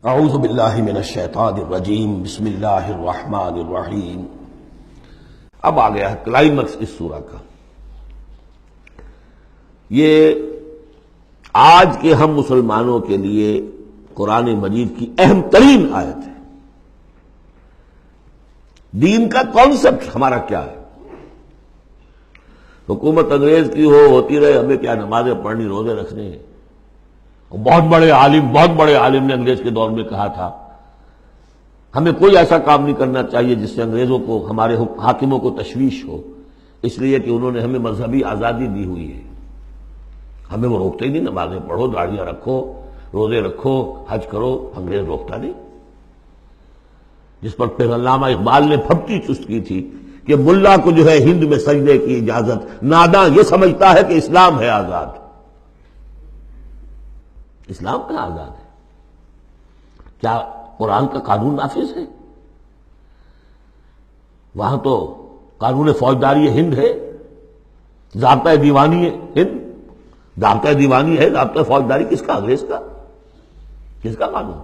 اعوذ باللہ من الشیطان الرجیم، بسم اللہ الرحمن الرحیم۔ اب آ گیا ہے کلائمیکس اس سورہ کا۔ یہ آج کے ہم مسلمانوں کے لیے قرآن مجید کی اہم ترین آیت ہے۔ دین کا کانسیپٹ ہمارا کیا ہے؟ حکومت انگریز کی ہوتی رہے، ہمیں کیا نمازیں پڑھنی، روزے رکھنے ہیں۔ بہت بڑے عالم نے انگریز کے دور میں کہا تھا ہمیں کوئی ایسا کام نہیں کرنا چاہیے جس سے انگریزوں کو، ہمارے حاکموں کو تشویش ہو، اس لیے کہ انہوں نے ہمیں مذہبی آزادی دی ہوئی ہے۔ ہمیں وہ روکتے ہی نہیں، نمازیں پڑھو، داڑیاں رکھو، روزے رکھو، حج کرو، انگریز روکتا نہیں۔ جس پر پھر علامہ اقبال نے پھپتی چست کی تھی کہ ملا کو جو ہے ہند میں سجدے کی اجازت، ناداں یہ سمجھتا ہے کہ اسلام ہے آزاد۔ اسلام کہاں آزاد ہے؟ کیا قرآن کا قانون نافذ ہے؟ وہاں تو قانون فوجداری ہند ہے، ضابطہ دیوانی ہے ہند، ضابطہ دیوانی ہے، ضابطہ فوجداری کس کا؟ انگریز کا۔ کس کا قانون؟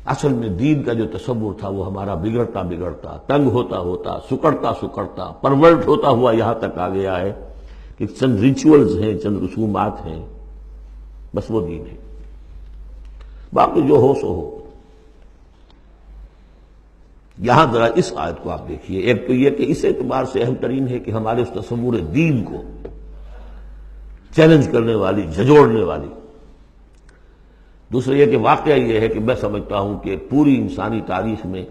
اصل میں دین کا جو تصور تھا وہ ہمارا بگڑتا بگڑتا، تنگ ہوتا ہوتا، سکڑتا پرورٹ ہوتا ہوا یہاں تک آ گیا ہے کہ چند ریچولز ہیں، چند رسومات ہیں، بس وہ دین ہے، باقی جو ہو سو ہو۔ یہاں ذرا اس آیت کو آپ دیکھیے۔ ایک تو یہ کہ اس اعتبار سے اہم ترین ہے کہ ہمارے اس تصور دین کو چیلنج کرنے والی، جھنجھوڑنے والی۔ دوسرا یہ کہ واقعہ یہ ہے کہ میں سمجھتا ہوں کہ پوری انسانی تاریخ میں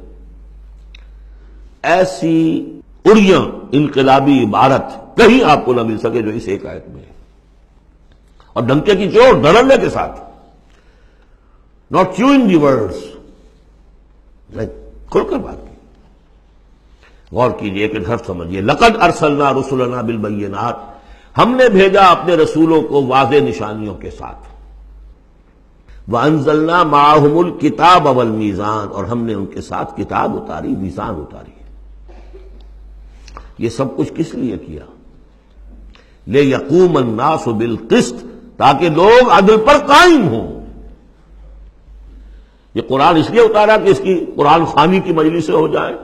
ایسی اڑیاں انقلابی عبارت کہیں آپ کو نہ مل سکے جو اس ایک آیت میں ہے، اور ڈنکے کی چوٹ دھڑلے کے ساتھ، not chewing the words، کھل کر بات کی۔ غور کیجئے کہ گھر سمجھیے، لقد ارسلنا رسلنا بالبینات، ہم نے بھیجا اپنے رسولوں کو واضح نشانیوں کے ساتھ۔ وانزلنا معهم الکتاب والمیزان، اور ہم نے ان کے ساتھ کتاب اتاری، میزان اتاری۔ یہ سب کچھ کس لیے کیا؟ لیقوم الناس بالقسط، تاکہ لوگ عدل پر قائم ہوں۔ یہ قرآن اس لیے اتارا کہ اس کی قرآن خوانی کی مجلسیں ہو جائیں،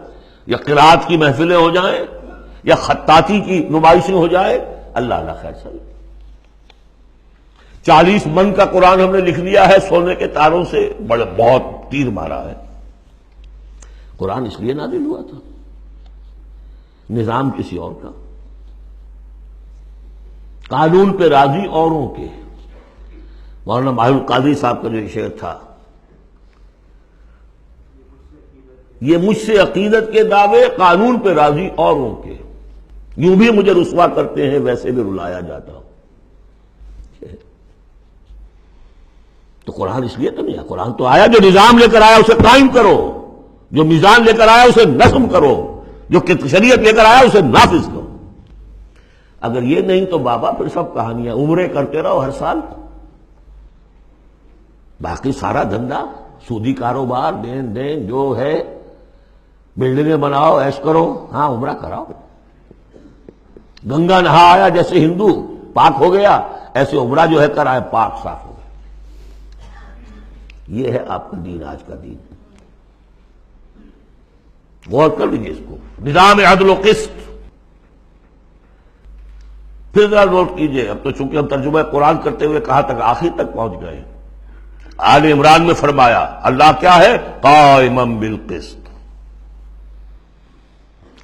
یا قرات کی محفلیں ہو جائیں، یا خطاطی کی نمائشیں ہو جائیں؟ اللہ خیر چلے۔ 40 من کا قرآن ہم نے لکھ لیا ہے سونے کے تاروں سے، بہت تیر مارا ہے۔ قرآن اس لیے نازل ہوا تھا، نظام کسی اور کا، قانون پہ راضی اوروں کے۔ مولانا ماہر القادری صاحب کا جو شعر تھا، یہ مجھ سے عقیدت کے دعوے، قانون پہ راضی اوروں کے، یوں بھی مجھے رسوا کرتے ہیں، ویسے بھی رلایا جاتا ہوں۔ تو قرآن اس لیے تو نہیں آیا، قرآن تو آیا جو نظام لے کر آیا اسے قائم کرو، جو میزان لے کر آیا اسے نظم کرو، جو شریعت لے کر آیا اسے نافذ کرو۔ اگر یہ نہیں تو بابا پھر سب کہانیاں، عمرے کرتے رہو ہر سال، باقی سارا دھندا سودی کاروبار، دین جو ہے، بلڈنگیں بناؤ، ایش کرو، ہاں عمرہ کراؤ۔ گنگا نہا آیا جیسے ہندو پاک ہو گیا، ایسے عمرہ جو ہے کرائے پاک صاف ہو گیا۔ یہ ہے آپ کا دین، آج کا دین۔ غور کر لیجیے اس کو، نظام عدل و قسط۔ پھر ذرا نوٹ کیجئے، اب تو چونکہ ہم ترجمہ قرآن کرتے ہوئے کہاں تک، آخر تک پہنچ گئے۔ آل عمران میں فرمایا اللہ کیا ہے؟ قائما بالقسط۔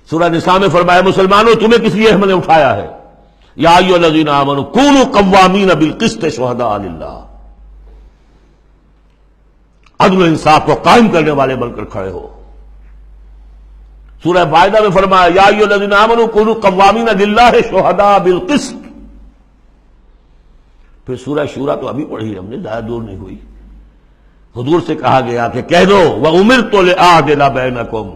سورہ نساء میں فرمایا مسلمانوں تمہیں کس لیے ہم نے اٹھایا ہے؟ یا ایھا الذین آمنوا کونوا قوامین بالقسط شہداء للہ، عدل و انصاف کو قائم کرنے والے بن کر کھڑے ہو۔ سورہ مائدہ میں فرمایا یا ایھا الذین آمنوا کونوا قوامین للہ شہداء بالقسط۔ پھر سورہ شورى تو ابھی پڑھی ہم نے، زیادہ دور نہیں ہوئی، حضور سے کہا گیا کہ کہہ دو وَأُمِرْتُ لِأَعْدِلَ بَيْنَكُمْ،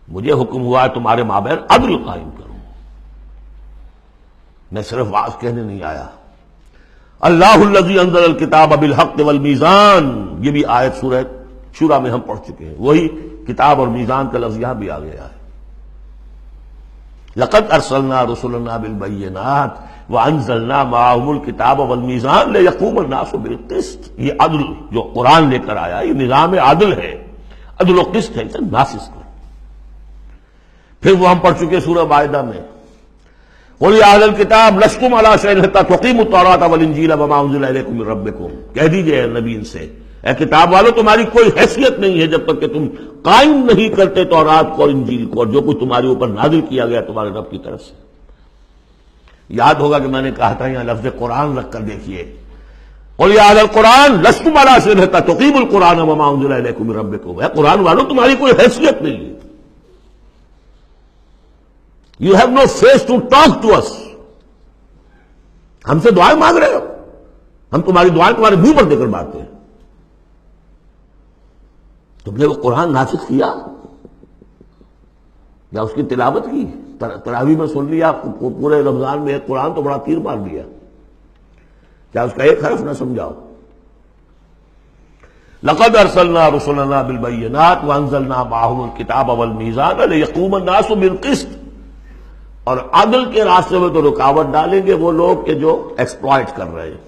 مجھے حکم ہوا ہے تمہارے مابین عدل قائم کروں، میں صرف واعظ کہنے نہیں آیا۔ اللہ الذی انزل الکتاب بالحق والمیزان، یہ بھی آیت سورہ شورى میں ہم پڑھ چکے ہیں، وہی کتاب اور میزان کا لفظ یہاں بھی آ گیا ہے۔ لقد ارسلنا رسلنا بالبینات وانزلنا معهم الکتاب والمیزان لیقوم الناس بالقسط. یہ عدل جو قرآن لے کر آیا یہ نظام عدل ہے، عدل و قسط ہے، اسے نافذ کرو. پھر وہ ہم پڑھ چکے سورہ مائدہ میں، قل یا اہل الکتاب لستم علی شیء حتی تقیموا التوراۃ والانجیل وما انزل الیکم من ربکم. کہہ دیجئے نبی ان سے، اے کتاب والو تمہاری کوئی حیثیت نہیں ہے جب تک کہ تم قائم نہیں کرتے تورات کو اور انجیل کو اور جو کچھ تمہارے اوپر نازل کیا گیا تمہارے رب کی طرف سے. یاد ہوگا کہ میں نے کہا تھا یہاں لفظ قرآن رکھ کر دیکھیے، قل یا اہل القرآن لستم علی شیء حتی تقیموا القرآن وما انزل الیکم من ربکم. اے قرآن والو تمہاری کوئی حیثیت نہیں ہے. You have no face to talk to us. ہم سے دعائیں مانگ رہے ہو، ہم تمہاری دعائیں تمہارے منہ پر دے کر مانگتے ہیں. تم نے وہ قرآن نافذ کیا یا اس کی تلاوت کی؟ تراویح میں سن لیا پورے رمضان میں ایک قرآن تو بڑا تیر مار دیا، کیا اس کا ایک حرف نہ سمجھاؤ؟ لقد ارسلنا رسلنا بالبینات وانزلنا معهم الکتاب والمیزان لیقوم الناس بالقسط. اور عدل کے راستے میں تو رکاوٹ ڈالیں گے وہ لوگ کہ جو ایکسپلائٹ کر رہے ہیں.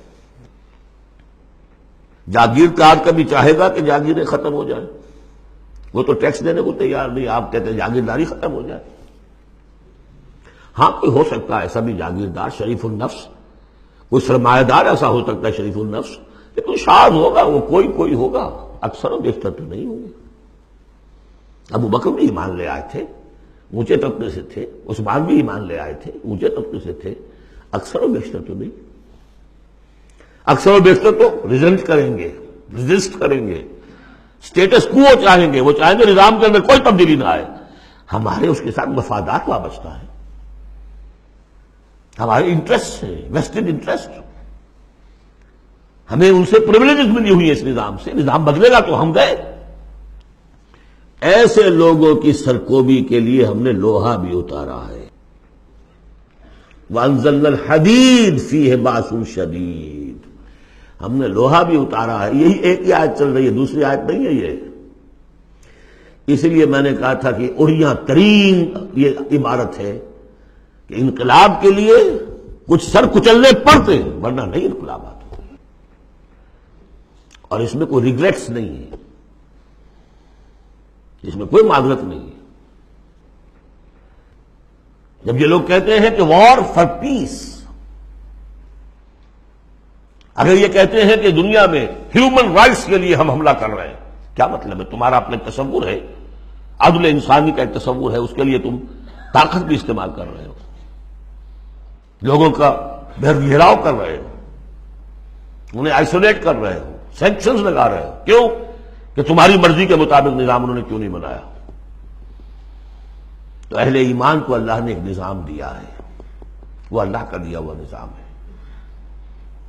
جاگیردار کبھی چاہے گا کہ جاگیریں ختم ہو جائیں، وہ تو ٹیکس دینے کو تیار نہیں. آپ کہتے ہیں جاگیرداری ختم ہو جائے. ہاں کوئی ہو سکتا ہے ایسا بھی جاگیردار شریف النفس، کوئی سرمایہ دار ایسا ہو سکتا ہے شریف النفس، لیکن شاذ ہوگا وہ، کوئی ہوگا، اکثر و بیشتر تو نہیں ہوں گے. ابو بکر بھی ایمان لے آئے تھے، اونچے طبقے سے تھے. عثمان بھی ایمان لے آئے تھے، اونچے طبقے سے تھے. اکثر و بیشتر تو نہیں. اکثر و بیشتر تو ریزنٹ کریں گے، ریزسٹ کریں گے، اسٹیٹس کو چاہیں گے. وہ چاہیں گے نظام کے اندر کوئی تبدیلی نہ آئے. ہمارے اس کے ساتھ مفادات وابستہ ہیں، ہمارے انٹرسٹ ہیں، ویسٹڈ انٹرسٹ. ہمیں ان سے پریولیجز ملی ہوئی ہے اس نظام سے. نظام بدلے گا تو ہم گئے. ایسے لوگوں کی سرکوبی کے لیے ہم نے لوہا بھی اتارا ہے. وَأَنزَلْنَا الْحَدِيدَ فِيهِ بَأْسٌ شَدِيدٌ. ہم نے لوہا بھی اتارا ہے. یہی ایک ہی آیت چل رہی ہے، دوسری آیت نہیں ہے یہ. اس لیے میں نے کہا تھا کہ اڑیاں ترین یہ عبارت ہے کہ انقلاب کے لیے کچھ سر کچلنے پڑتے ہیں، ورنہ نہیں انقلابات ہوتے. اور اس میں کوئی ریگریٹس نہیں ہے، اس میں کوئی معذرت نہیں ہے. جب یہ لوگ کہتے ہیں کہ وار فار پیس، اگر یہ کہتے ہیں کہ دنیا میں ہیومن رائٹس کے لیے ہم حملہ کر رہے ہیں، کیا مطلب ہے؟ تمہارا اپنا تصور ہے، عدل انسانی کا ایک تصور ہے، اس کے لیے تم طاقت بھی استعمال کر رہے ہو، لوگوں کا گھیراؤ کر رہے ہو، انہیں آئسولیٹ کر رہے ہو، سینکشنز لگا رہے ہو. کیوں؟ کہ تمہاری مرضی کے مطابق نظام انہوں نے کیوں نہیں بنایا. تو اہل ایمان کو اللہ نے ایک نظام دیا ہے، وہ اللہ کا دیا ہوا نظام ہے،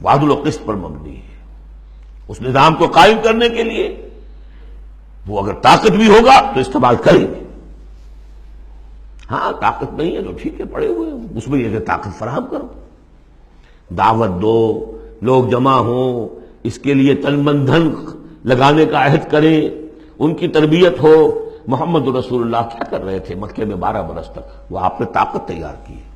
وہ عدل و قسط پر مبنی ہے. اس نظام کو قائم کرنے کے لیے وہ اگر طاقت بھی ہوگا تو استعمال کریں گے. ہاں طاقت نہیں ہے تو ٹھیک ہے، پڑے ہوئے ہیں، اس میں یہ کہ طاقت فراہم کرو، دعوت دو، لوگ جمع ہوں، اس کے لیے تن من دھن لگانے کا عہد کریں، ان کی تربیت ہو. محمد رسول اللہ کیا کر رہے تھے مکے میں 12 برس تک؟ وہ آپ نے طاقت تیار کی ہے.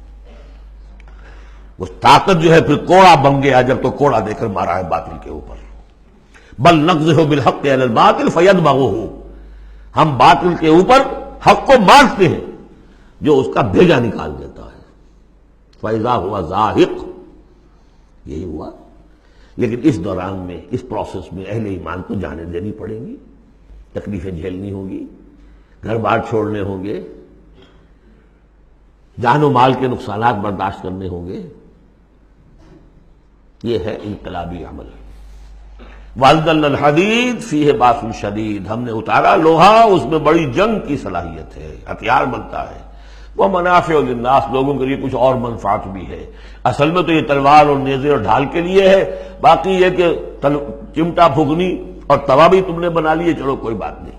وہ طاقت جو ہے پھر کوڑا بن گیا جب تو کوڑا دے کر مارا ہے باطل کے اوپر. بل نقذف بالحق علی الباطل فیدمغہ. ہم باطل کے اوپر حق کو مارتے ہیں جو اس کا بھیجا نکال دیتا ہے. فاذا هو زاہق. یہی ہوا. لیکن اس دوران میں، اس پروسیس میں اہل ایمان کو جانیں دینی پڑیں گی، تکلیفیں جھیلنی ہوگی، گھر بار چھوڑنے ہوں گے، جان و مال کے نقصانات برداشت کرنے ہوں گے. یہ ہے انقلابی عمل. وَأَنزَلْنَا الْحَدِيدَ فِيهِ بَأْسٌ شَدِيدٌ. ہم نے اتارا لوہا، اس میں بڑی جنگ کی صلاحیت ہے، ہتھیار بنتا ہے. وہ منافع للناس، لوگوں کے لیے کچھ اور منفعت بھی ہے. اصل میں تو یہ تلوار اور نیزے اور ڈھال کے لیے ہے. باقی یہ کہ چمٹا پھگنی اور توا بھی تم نے بنا لیے، چلو کوئی بات نہیں.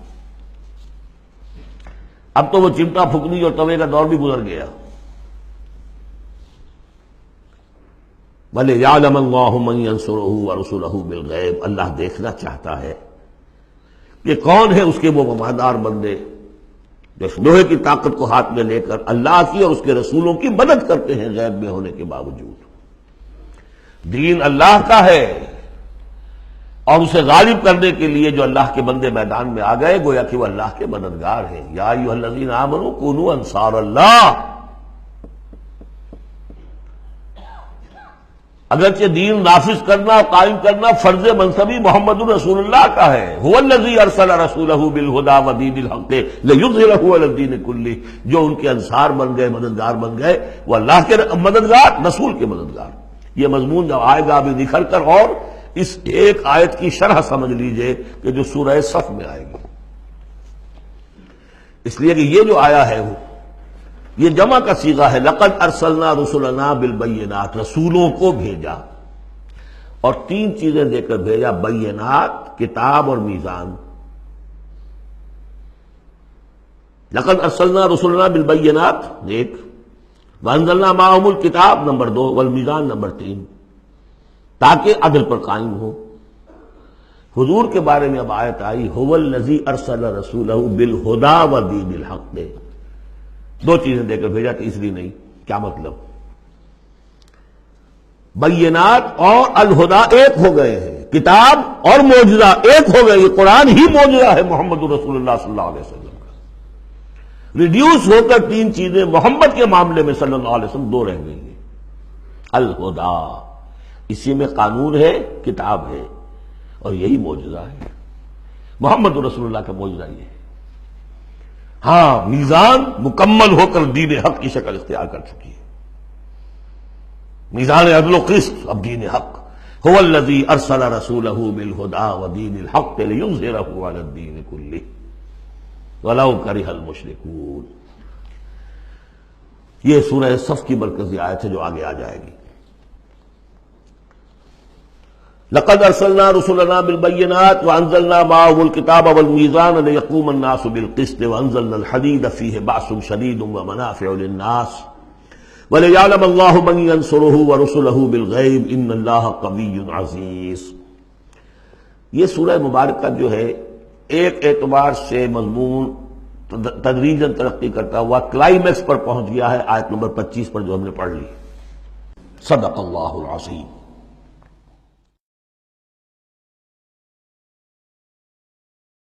اب تو وہ چمٹا پھگنی اور توے کا دور بھی گزر گیا. وَلِيَعْلَمَ اللَّهُ مَن يَنصُرُهُ وَرُسُلَهُ بِالْغَيْبِ. اللہ دیکھنا چاہتا ہے کہ کون ہے اس کے وہ وفادار بندے جو لوہے کی طاقت کو ہاتھ میں لے کر اللہ کی اور اس کے رسولوں کی مدد کرتے ہیں غیب میں ہونے کے باوجود۔ دین اللہ کا ہے، اور اسے غالب کرنے کے لیے جو اللہ کے بندے میدان میں آ گئے گویا کہ وہ اللہ کے مددگار ہیں۔ یا ایھا الذین آمنوا کونوا انصار اللہ۔ اگرچہ دین نافذ کرنا اور قائم کرنا فرض منصبی محمد رسول اللہ کا ہے۔ هو الذی ارسل رسولہ بالہدی ودین الحق لیظہرہ علی الدین کلہ، جو ان کے انصار بن گئے، مددگار بن گئے، وہ اللہ کے مددگار، رسول کے مددگار۔ یہ مضمون جب آئے گا ابھی نکھر کر، اور اس ایک آیت کی شرح سمجھ لیجئے کہ جو سورہ صف میں آئے گی، اس لیے کہ یہ جو آیا ہے وہ یہ جمع کا صیغہ ہے۔ لقد ارسلنا رسلنا بالبینات، رسولوں کو بھیجا، اور تین چیزیں دے کر بھیجا، بینات، کتاب اور میزان۔ لقد ارسلنا رسلنا بالبینات ایک، وانزلنا معهم الکتاب نمبر 2، والمیزان نمبر 3، تاکہ عدل پر قائم ہو۔ حضور کے بارے میں اب آیت آئی، هو الذی ارسل رسولہ بالہدی ودین الحق، دو چیزیں دے کر بھیجا، تیسری نہیں۔ کیا مطلب؟ بینات اور الہدا ایک ہو گئے ہیں، کتاب اور معجزہ ایک ہو گئے، یہ قرآن ہی معجزہ ہے محمد رسول اللہ صلی اللہ علیہ وسلم کا۔ ریڈیوس ہو کر تین چیزیں محمد کے معاملے میں صلی اللہ علیہ وسلم دو رہ گئی ہیں۔ الہدا، اسی میں قانون ہے، کتاب ہے، اور یہی معجزہ ہے۔ محمد رسول اللہ کا معجزہ یہ ہے۔ ہاں، میزان مکمل ہو کر دین حق کی شکل اختیار کر چکی ہے، میزان عدل و قسط، اب دین حق۔ هو الذی ارسل رسولہ بالہدی ودین الحق لیظہرہ علی الدین کلہ ولو کرہ المشرکون۔ یہ سورہ صف کی مرکزی آیت ہے جو آگے آ جائے گی۔ لقد ارسلنا رسلنا بالبینات وانزلنا معهم الکتاب والمیزان لیقوم الناس بالقسط وانزلنا الحدید فیہ بأس شدید ومنافع للناس ولیعلم اللہ من ینصرہ ورسلہ بالغیب ان اللہ قوی عزیز۔ یہ سورہ مبارکہ جو ہے ایک اعتبار سے مضمون تدریجاً ترقی کرتا ہوا کلائمیکس پر پہنچ گیا ہے آیت نمبر 25 پر جو ہم نے پڑھ لی۔ صدق اللہ العظیم۔